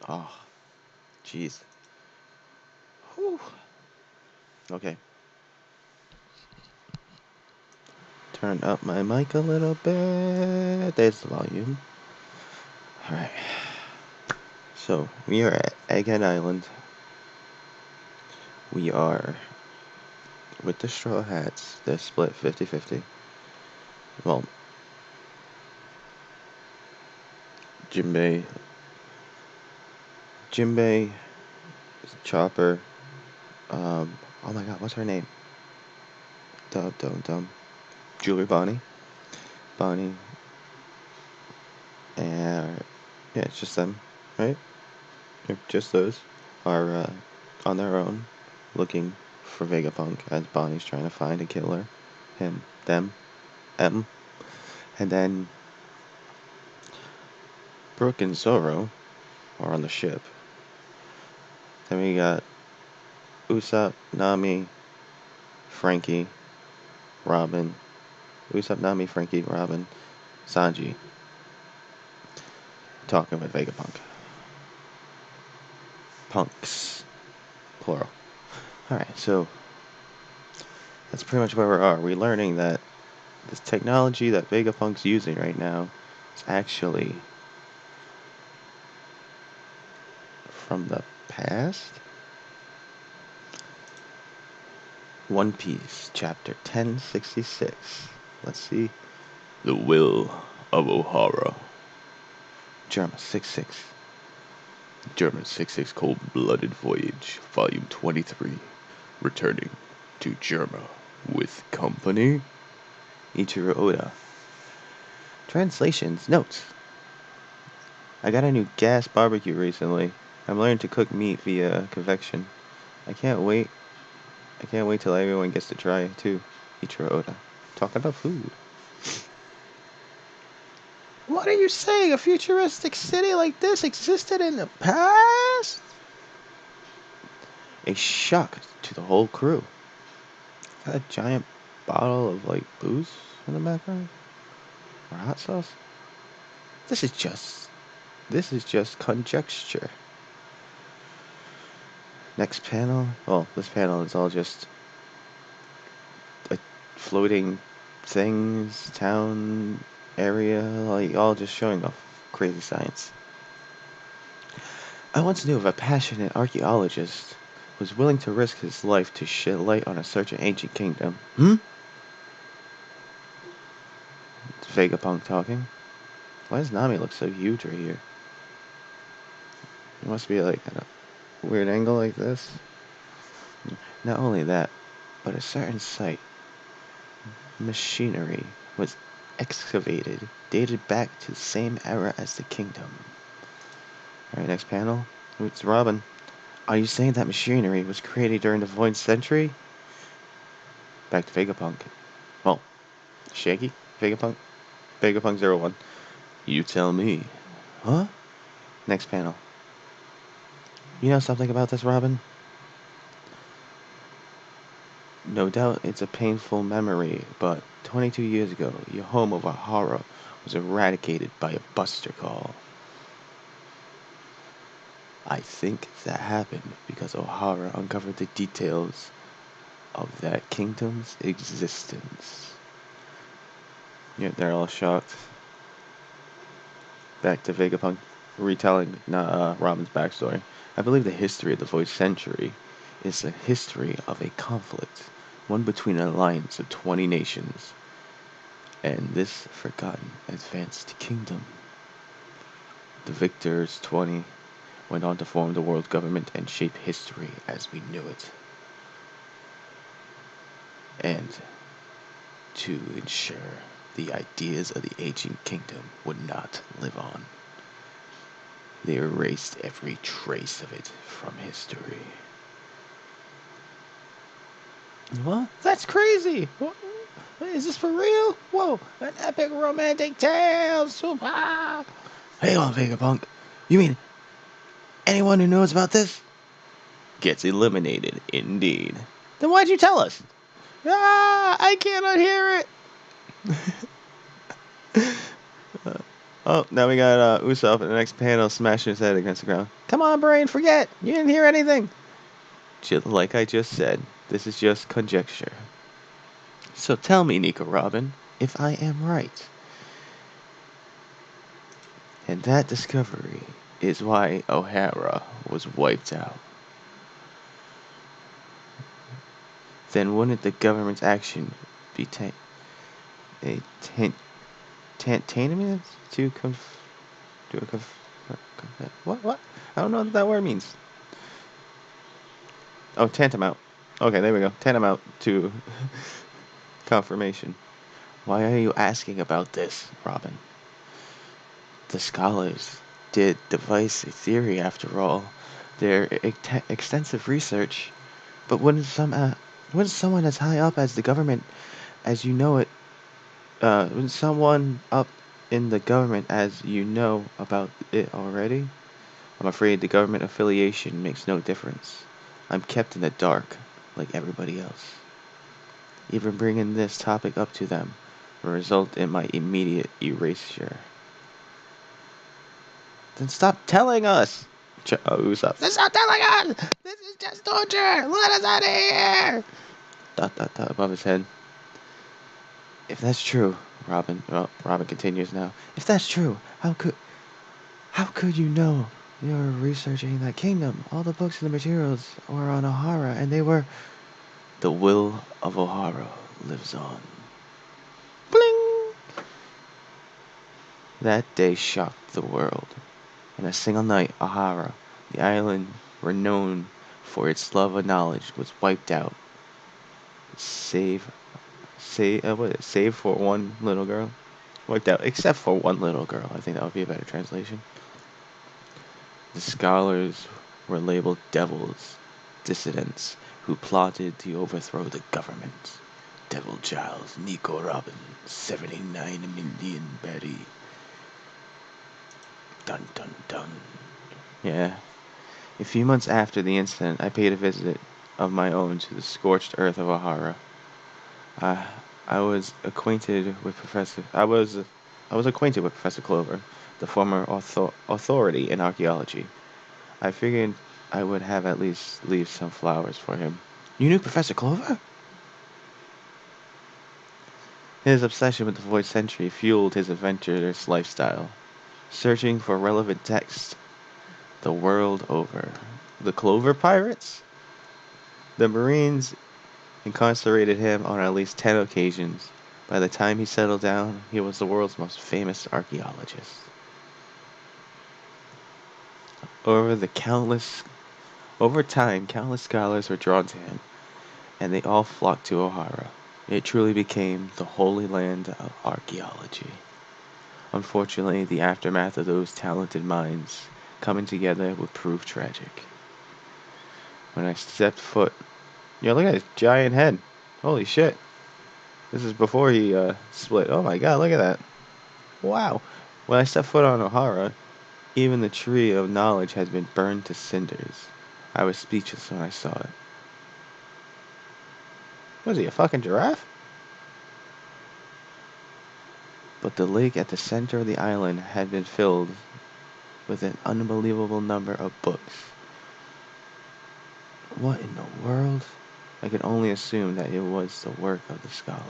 Oh, jeez. Whew. Okay. Turn up my mic a little bit. There's the volume. Alright. So, we are at Egghead Island. We are with the Straw Hats. They're split 50-50. Well, Jinbei, Chopper, oh my god, what's her name? Dumb. Julie Bonnie, and yeah, it's just them, right? Just those are on their own, looking for Vegapunk as Bonnie's trying to find a killer. Him, them, M. And then Brooke and Zoro are on the ship. Then we got Usopp, Nami, Frankie, Robin. Usopp, Nami, Frankie, Robin, Sanji. Talking with Vegapunk. Punks. Plural. Alright, so that's pretty much where we are. We're learning that this technology that Vegapunk's using right now is actually from the past. One Piece, chapter 1066. Let's see. The Will of Ohara. Germa 66. German 66 Cold-Blooded Voyage, Volume 23. Returning to Germa with company. Elichiro Oda. Translations, notes. I got a new gas barbecue recently. I'm learning to cook meat via convection. I can't wait till everyone gets to try it too. Elichiro Oda. Talking about food. What are you saying? A futuristic city like this existed in the past? A shock to the whole crew. Got a giant bottle of like booze in the background? Or hot sauce? This is just conjecture. Next panel. Well, this panel is all just like floating things, town area, like all just showing off crazy science. I once knew of a passionate archaeologist who was willing to risk his life to shed light on a search of ancient kingdom. It's Vegapunk talking. Why does Nami look so huge right here? It must be like at a weird angle like this. Not only that, but a certain site, machinery, was excavated, dated back to the same era as the kingdom. Alright, next panel. It's Robin. Are you saying that machinery was created during the Void Century? Back to Vegapunk. Well, Shaggy? Vegapunk? Vegapunk 01. You tell me. Huh? Next panel. You know something about this, Robin? No doubt it's a painful memory, but 22 years ago, your home of Ohara was eradicated by a buster call. I think that happened because Ohara uncovered the details of that kingdom's existence. Yeah, they're all shocked. Back to Vegapunk retelling Robin's backstory. I believe the history of the Void Century is the history of a conflict, one between an alliance of 20 nations, and this forgotten advanced kingdom. The victors, 20, went on to form the world government and shape history as we knew it. And to ensure the ideas of the ancient kingdom would not live on, they erased every trace of it from history. What? That's crazy! What? Is this for real? Whoa! An epic romantic tale! Super! Hang on, Vegapunk. You mean anyone who knows about this gets eliminated, indeed. Then why'd you tell us? I cannot hear it! Oh, now we got Usopp in the next panel smashing his head against the ground. Come on, brain, forget! You didn't hear anything! Just like I just said, this is just conjecture. So tell me, Nico Robin, if I am right. And that discovery is why O'Hara was wiped out. Then wouldn't the government's action be tantamount to what? I don't know what that word means. Oh, tantamount. Okay, there we go. Tantamount to confirmation. Why are you asking about this, Robin? The scholars did devise a theory after all. Their extensive research. But wouldn't someone as high up as the government, as you know it, wouldn't someone up in the government as you know about it already? I'm afraid the government affiliation makes no difference. I'm kept in the dark, like everybody else. Even bringing this topic up to them will result in my immediate erasure. Then stop telling us! Usopp. Then stop telling us! This is just torture! Let us out of here! Dot dot dot above his head. If that's true, Robin continues now. If that's true, how could you know? You're researching that kingdom. All the books and the materials were on O'Hara, and they were... The will of O'Hara lives on. Bling! That day shocked the world. In a single night, O'Hara, the island renowned for its love of knowledge, was wiped out. Save for one little girl. Wiped out, except for one little girl. I think that would be a better translation. The scholars were labeled devils, dissidents, who plotted to overthrow the government. Devil Giles, Nico Robin, 79 million Betty. Dun dun dun. Yeah. A few months after the incident, I paid a visit of my own to the scorched earth of O'Hara. I was acquainted with Professor Clover, the former authority in archaeology. I figured I would have at least leave some flowers for him. You knew Professor Clover? His obsession with the void century fueled his adventurous lifestyle, searching for relevant texts the world over. The Clover Pirates? The Marines incarcerated him on at least 10 occasions. By the time he settled down, he was the world's most famous archaeologist. Over time, countless scholars were drawn to him, and they all flocked to O'Hara. It truly became the holy land of archaeology. Unfortunately, the aftermath of those talented minds coming together would prove tragic. When I stepped foot... Yo, look at his giant head. Holy shit. This is before he split. Oh my god, look at that. Wow. When I stepped foot on O'Hara, even the tree of knowledge had been burned to cinders. I was speechless when I saw it. Was he, a fucking giraffe? But the lake at the center of the island had been filled with an unbelievable number of books. What in the world? I could only assume that it was the work of the scholars.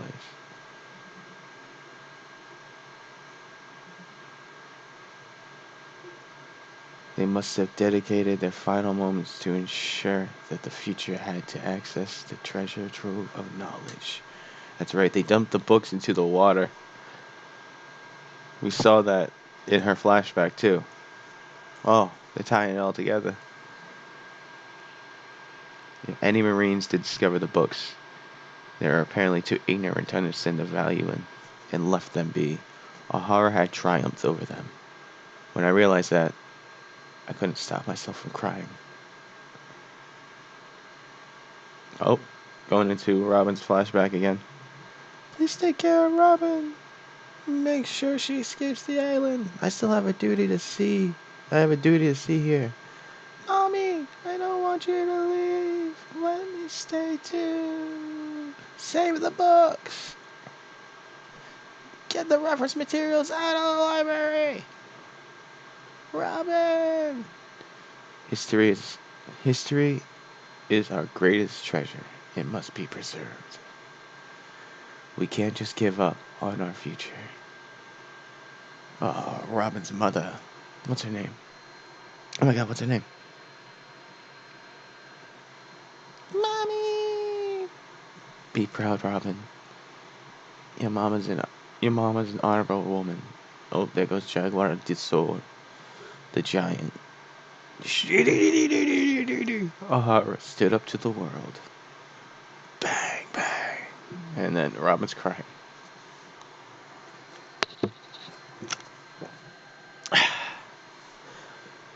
They must have dedicated their final moments to ensure that the future had to access the treasure trove of knowledge. That's right, they dumped the books into the water. We saw that in her flashback too. Oh, they're tying it all together. If any Marines did discover the books, they were apparently too ignorant to understand the value and left them be. O'Hara had triumphed over them. When I realized that, I couldn't stop myself from crying. Oh, going into Robin's flashback again. Please take care of Robin. Make sure she escapes the island. I still have a duty to see. I have a duty to see here. Mommy, I don't want you to leave. Let me stay too. Save the books. Get the reference materials out of the library! Robin! History is our greatest treasure. It must be preserved. We can't just give up on our future. Oh, Robin's mother. What's her name? Oh my god, what's her name? Mommy! Be proud, Robin. Your mama's an honorable woman. Oh, there goes Jaguar the sword. The giant. O'Hara stood up to the world. Bang, bang. And then Robin's crying.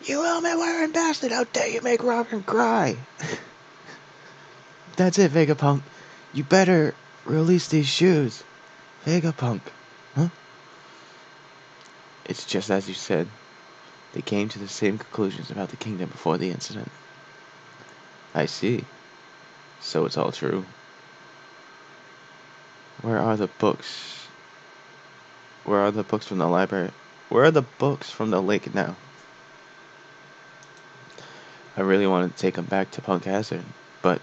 You helmet-wearing bastard! How dare you make Robin cry! That's it, Vegapunk. You better release these shoes. Vegapunk. Huh? It's just as you said. They came to the same conclusions about the kingdom before the incident. I see. So it's all true. Where are the books? Where are the books from the library? Where are the books from the lake now? I really wanted to take them back to Punk Hazard, but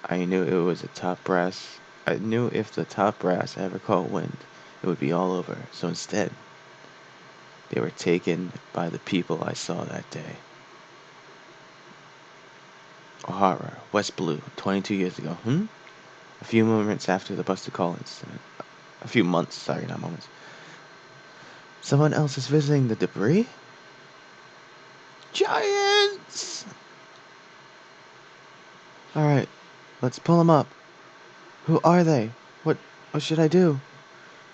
I knew it was a top brass. I knew if the top brass ever caught wind, it would be all over. So instead, they were taken by the people I saw that day. O'Hara, West Blue, 22 years ago. A few moments after the Buster Call incident. A few months, sorry, not moments. Someone else is visiting the debris? Giants! Alright, let's pull them up. Who are they? What should I do?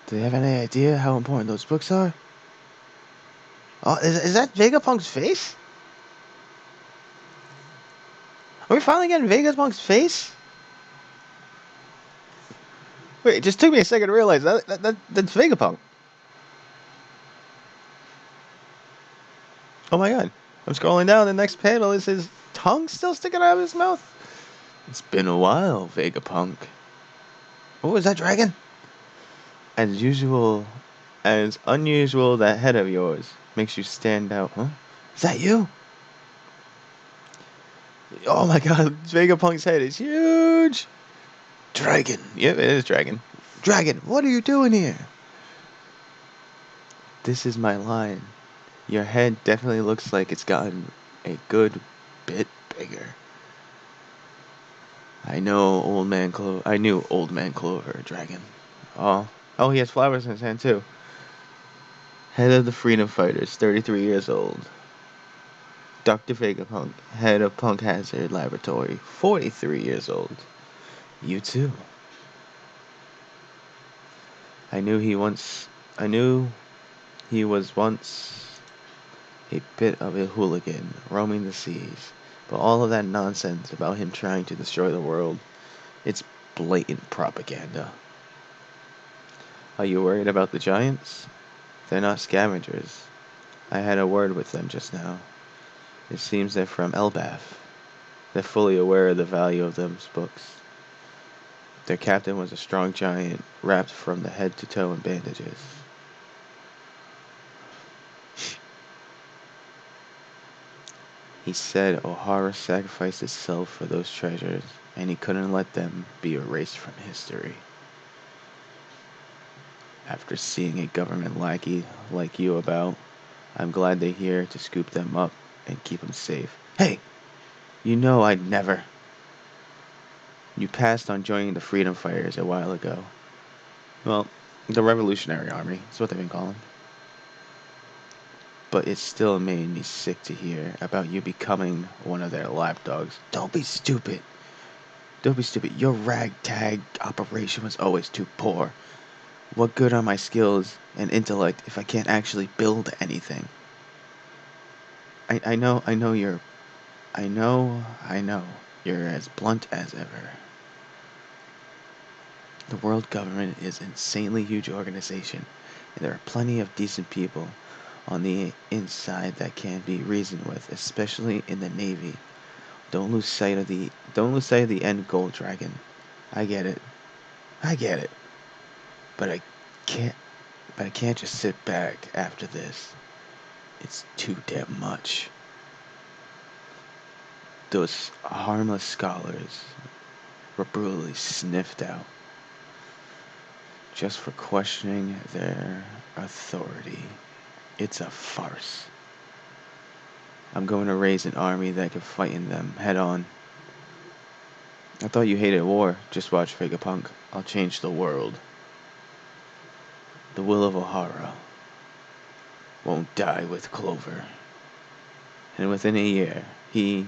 Do they have any idea how important those books are? Oh, is that Vegapunk's face? Are we finally getting Vegapunk's face? Wait, it just took me a second to realize that's Vegapunk. Oh my god. I'm scrolling down, the next panel is his tongue still sticking out of his mouth. It's been a while, Vegapunk. Oh, is that dragon? As usual, as unusual, that head of yours makes you stand out, huh? Is that you? Oh my god, Vegapunk's head is huge! Dragon. Yep, it is Dragon. Dragon, what are you doing here? This is my line. Your head definitely looks like it's gotten a good bit bigger. I knew Old Man Clover, Dragon. Oh, he has flowers in his hand too. Head of the Freedom Fighters, 33 years old. Dr. Vegapunk, head of Punk Hazard Laboratory, 43 years old. You too. I knew he was once a bit of a hooligan, roaming the seas. But all of that nonsense about him trying to destroy the world, it's blatant propaganda. Are you worried about the giants? They're not scavengers. I had a word with them just now. It seems they're from Elbaf. They're fully aware of the value of those books. Their captain was a strong giant, wrapped from the head to toe in bandages. He said O'Hara sacrificed himself for those treasures, and he couldn't let them be erased from history. After seeing a government lackey like you about, I'm glad they're here to scoop them up and keep them safe. Hey! You know I'd never. You passed on joining the Freedom Fighters a while ago. Well, the Revolutionary Army is what they've been calling. But it still made me sick to hear about you becoming one of their lapdogs. Don't be stupid. Your ragtag operation was always too poor. What good are my skills and intellect if I can't actually build anything? I know you're as blunt as ever. The world government is an insanely huge organization, and there are plenty of decent people on the inside that can be reasoned with, especially in the Navy. Don't lose sight of the end goal, Dragon. I get it. But I can't But I can't just sit back after this. It's too damn much. Those harmless scholars were brutally sniffed out just for questioning their authority. It's a farce. I'm going to raise an army that can fight in them head on. I thought you hated war. Just watch Vegapunk. I'll change the world. The will of Ohara won't die with Clover. And within a year, he,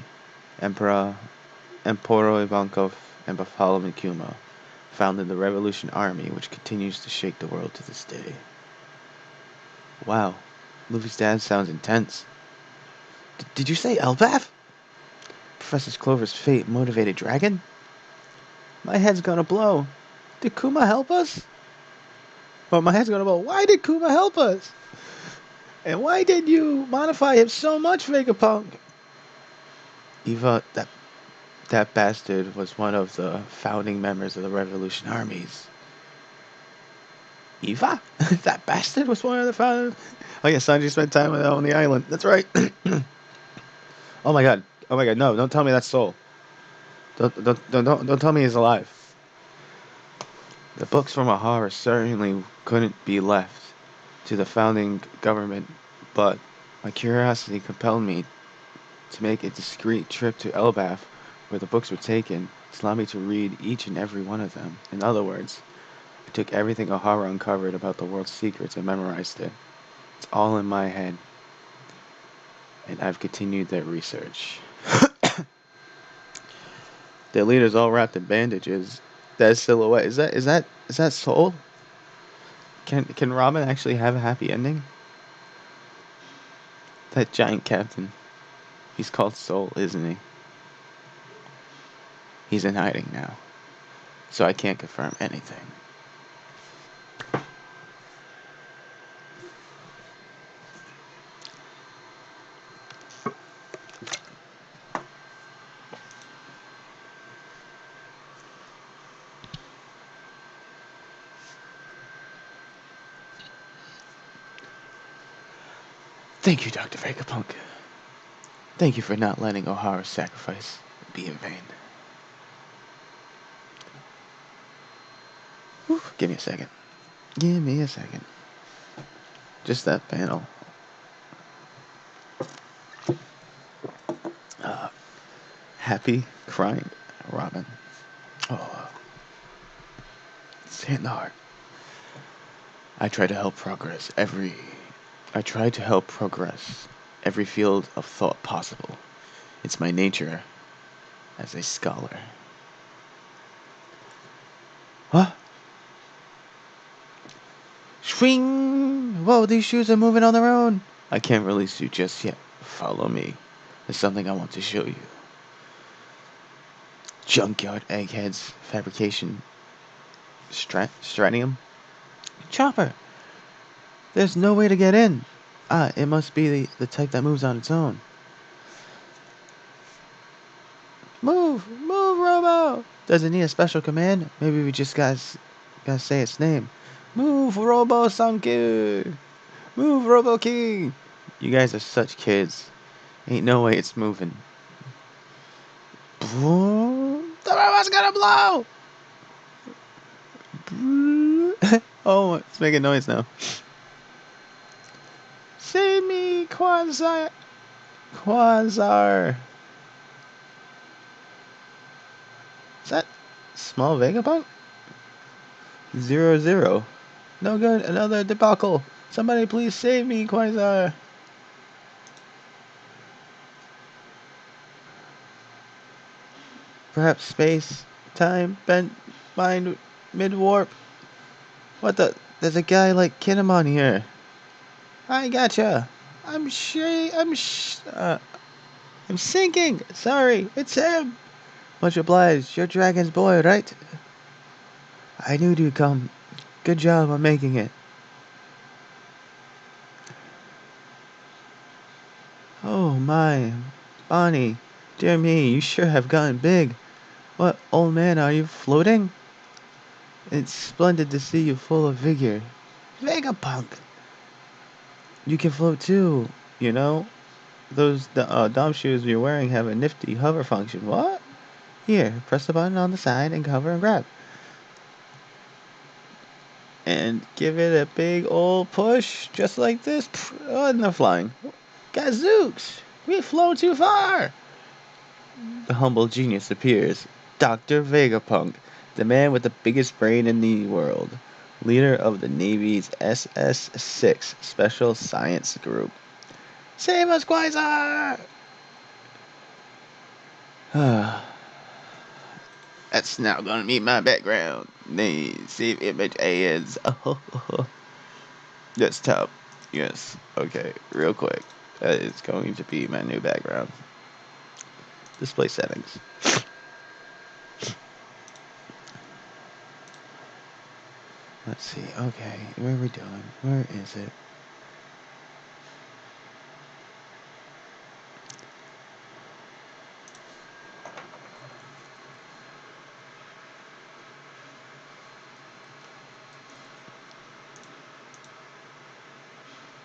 Emperor Ivankov, and Bartholomew Kuma founded the Revolution Army, which continues to shake the world to this day. Wow, Luffy's dad sounds intense. Did you say Elbaf? Professor Clover's fate motivated dragon? My head's gonna blow. Did Kuma help us? Well, my head's gonna blow. Why did Kuma help us? And why did you modify him so much, Vegapunk? Eva, that bastard was one of the founding members of the Revolution armies. Eva? That bastard was one of the founding... Oh yeah, Sanji spent time with her on the island. That's right. Oh my god. No, don't tell me that's Soul. Don't tell me he's alive. The books from Ohara certainly couldn't be left to the founding government, but my curiosity compelled me to make a discreet trip to Elbaf, where the books were taken, to allow me to read each and every one of them. In other words, I took everything Ohara uncovered about the world's secrets and memorized it. It's all in my head, and I've continued that research. Their leader's all wrapped in bandages. That silhouette, is that Soul? Can Robin actually have a happy ending? That giant captain. He's called Soul, isn't he? He's in hiding now, so I can't confirm anything. Thank you, Dr. Vegapunk. Thank you for not letting Ohara's sacrifice be in vain. Whew, give me a second. Just that panel. Happy, crying, Robin. Oh, it's hitting hard. I try to help progress every field of thought possible. It's my nature as a scholar. Huh? Swing! Whoa, these shoes are moving on their own. I can't release you just yet. Follow me. There's something I want to show you. Junkyard eggheads, fabrication, stranium. Chopper! There's no way to get in. It must be the type that moves on its own. Move, Robo! Does it need a special command? Maybe we just gotta say its name. Move, Robo Sanku! Move, Robo King! You guys are such kids. Ain't no way it's moving. Boom! The robot's gonna blow! Oh, it's making noise now. Save me, Quasar! Is that small Vegapunk? 0-0. No good, another debacle. Somebody please save me, Quasar. Perhaps space, time, bent, mind, mid-warp. What the? There's a guy like Kinemon here. I gotcha. I'm sinking. Sorry, it's him. Much obliged. You're Dragon's boy, right? I knew you'd come. Good job on making it. Oh my, Bonnie. Dear me, you sure have gotten big. What, old man, are you floating? It's splendid to see you full of vigor. Vegapunk, you can float too, you know? Those Dom shoes you're wearing have a nifty hover function. What? Here, press the button on the side and hover and grab. And give it a big old push, just like this. Oh, and they're flying. Gazooks! We've flown too far! The humble genius appears. Dr. Vegapunk, the man with the biggest brain in the world. Leader of the Navy's SS-6 Special Science Group. Save us, Quasar! That's now gonna be my background. Save image as. Desktop. Yes. Okay. Real quick. That is going to be my new background. Display settings. Let's see. Okay. Where are we doing? Where is it?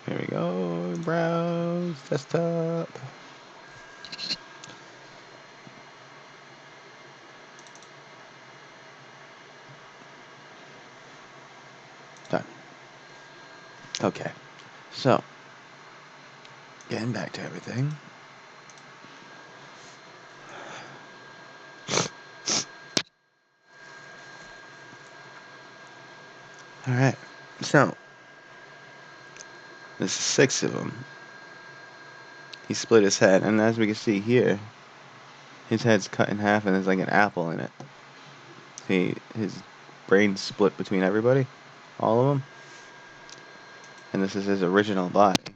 Here we go. Browse. Desktop. Done. Okay. So, getting back to everything. Alright. So, there's 6 of them. He split his head, and as we can see here, his head's cut in half and there's like an apple in it. See, his brain's split between everybody, all of them. And this is his original body.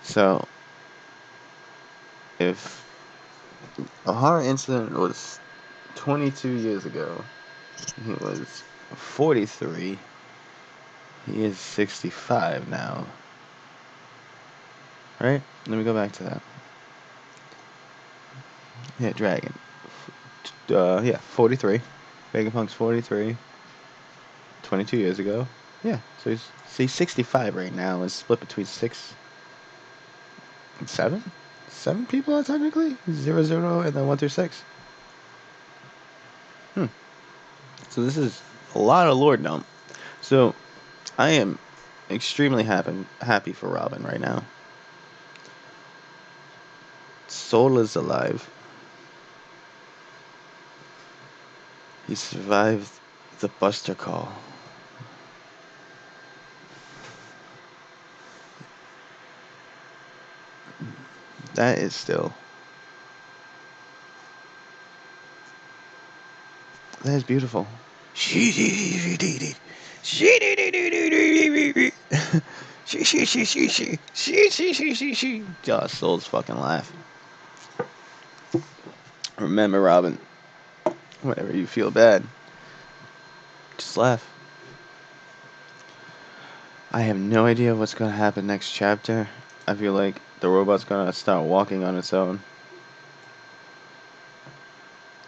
So, if a horror incident was 22 years ago, he was 43, he is 65 now. Right? Let me go back to that. Yeah, Dragon. Yeah, 43. Vegapunk's 43. 22 years ago. Yeah, so he's 65 right now. It's split between 6 and 7? 7 people technically? 0, 0, and then 1 through 6. So this is a lot of lore dump. So I am extremely happy for Robin right now. Soul is alive. He survived the Buster Call. That is still. That is beautiful. She did it. She did it. She. Just Soul's fucking laugh. Remember, Robin. Whenever you feel bad, just laugh. I have no idea what's gonna happen next chapter. I feel like the robot's gonna start walking on its own.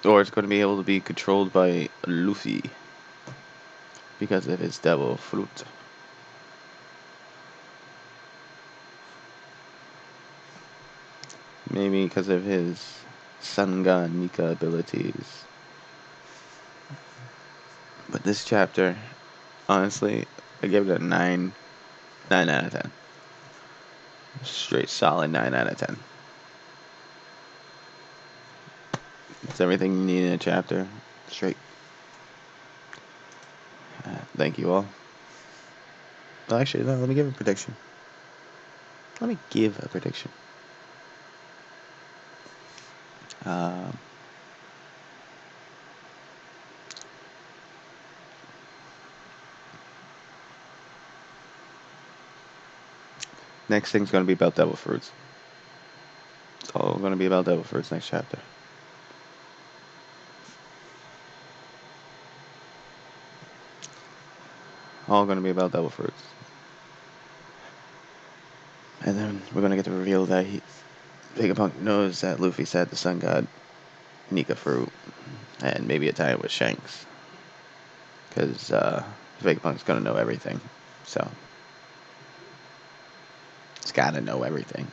Or it's gonna be able to be controlled by Luffy. Because of his devil fruit. Maybe because of his Sanga Nika abilities. But this chapter, honestly, I give it a 9 out of 10. Straight solid 9 out of 10. It's everything you need in a chapter. Straight. Thank you all. Oh, actually, no, let me give a prediction. Next thing's going to be about devil fruits. It's all going to be about devil fruits next chapter. All going to be about devil fruits. And then we're going to get to reveal that Vegapunk knows that Luffy said the sun god Nika fruit. And maybe a tie it with Shanks. Because Vegapunk's gonna know everything. So, it's gotta know everything.